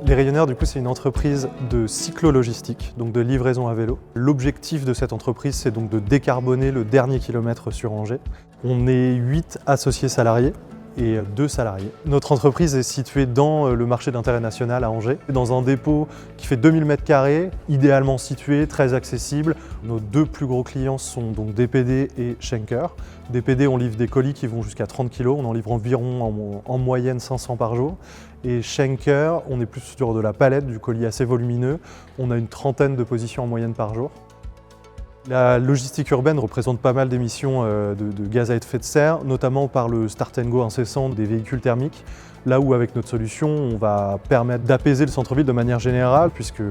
Les Rayonneurs, du coup, c'est une entreprise de cyclo-logistique, donc de livraison à vélo. L'objectif de cette entreprise, c'est donc de décarboner le dernier kilomètre sur Angers. On est 8 associés salariés et 2 salariés. Notre entreprise est située dans le marché d'intérêt national à Angers, dans un dépôt qui fait 2000 m², idéalement situé, très accessible. Nos 2 plus gros clients sont donc DPD et Schenker. DPD, on livre des colis qui vont jusqu'à 30 kg, on en livre environ en moyenne 500 par jour. Et Schenker, on est plus sur de la palette, du colis assez volumineux. On a une trentaine de positions en moyenne par jour. La logistique urbaine représente pas mal d'émissions de gaz à effet de serre, notamment par le start and go incessant des véhicules thermiques. Là où avec notre solution, on va permettre d'apaiser le centre-ville de manière générale, puisque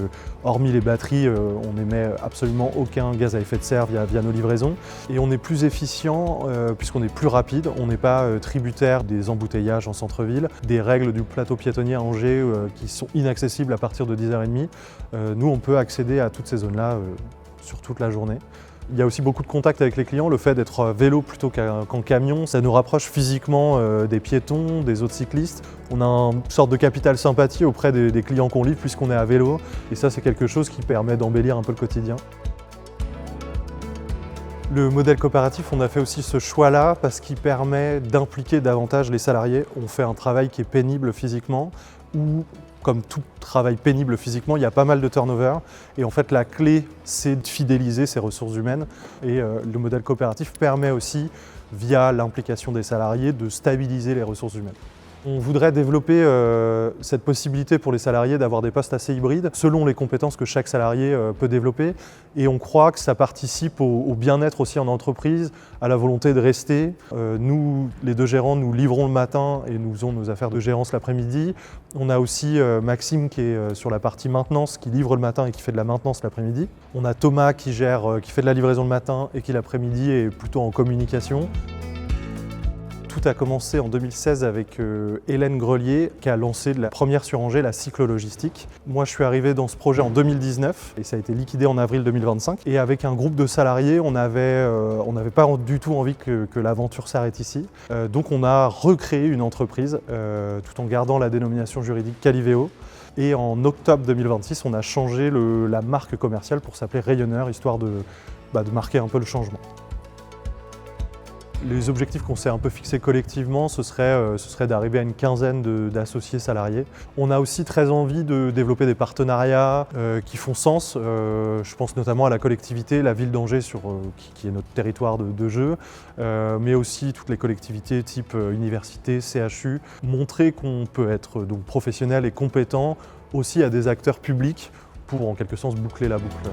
hormis les batteries, on n'émet absolument aucun gaz à effet de serre via nos livraisons. Et on est plus efficient puisqu'on est plus rapide, on n'est pas tributaire des embouteillages en centre-ville, des règles du plateau piétonnier à Angers qui sont inaccessibles à partir de 10h30. Nous, on peut accéder à toutes ces zones-là sur toute la journée. Il y a aussi beaucoup de contacts avec les clients. Le fait d'être à vélo plutôt qu'en camion, ça nous rapproche physiquement des piétons, des autres cyclistes. On a une sorte de capital sympathie auprès des clients qu'on livre puisqu'on est à vélo. Et ça, c'est quelque chose qui permet d'embellir un peu le quotidien. Le modèle coopératif, on a fait aussi ce choix-là parce qu'il permet d'impliquer davantage les salariés. On fait un travail qui est pénible physiquement, où, comme tout travail pénible physiquement, il y a pas mal de turnover. Et en fait, la clé, c'est de fidéliser ces ressources humaines. Et le modèle coopératif permet aussi, via l'implication des salariés, de stabiliser les ressources humaines. On voudrait développer cette possibilité pour les salariés d'avoir des postes assez hybrides selon les compétences que chaque salarié peut développer. Et on croit que ça participe au bien-être aussi en entreprise, à la volonté de rester. Nous, les 2 gérants, nous livrons le matin et nous faisons nos affaires de gérance l'après-midi. On a aussi Maxime qui est sur la partie maintenance, qui livre le matin et qui fait de la maintenance l'après-midi. On a Thomas qui fait de la livraison le matin et qui l'après-midi est plutôt en communication. Tout a commencé en 2016 avec Hélène Grelier qui a lancé la première sur Angers, la cyclo-logistique. Moi, je suis arrivé dans ce projet en 2019 et ça a été liquidé en avril 2025. Et avec un groupe de salariés, on n'avait pas du tout envie que l'aventure s'arrête ici. Donc on a recréé une entreprise tout en gardant la dénomination juridique Calivéo. Et en octobre 2026, on a changé la marque commerciale pour s'appeler Rayonneur, histoire de marquer un peu le changement. Les objectifs qu'on s'est un peu fixés collectivement, ce serait d'arriver à une quinzaine d'associés salariés. On a aussi très envie de développer des partenariats qui font sens. Je pense notamment à la collectivité, la ville d'Angers qui est notre territoire de jeu, mais aussi toutes les collectivités type université, CHU. Montrer qu'on peut être donc professionnel et compétent aussi à des acteurs publics pour en quelque sorte boucler la boucle.